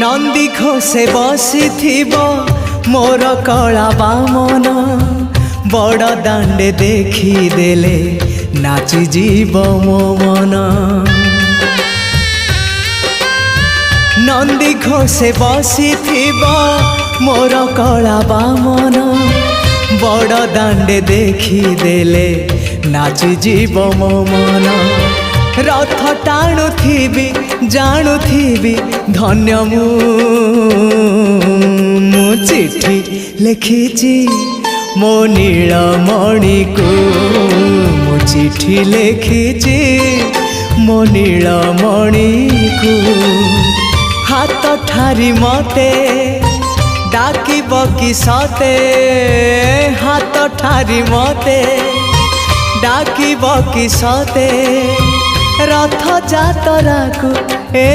नंदी घोषे बसी मोर कला बामन बड़ दांडे देखी देले नाची जीव मो मन। नंदी घोषे बसी मोर कला बामन बड़ दांडे देखी देले नाची जीव मो मन। रथ टाणुथिबी जाणुथिबी धन्य मु चिठी लिखिची मो नीलमणि को मु चिठी लिखिची मो नीलमणि को। हाथ ठारी मते डाकिब कि सते हाथ ठारी मते डाकिब कि सते रथ जातरा को ए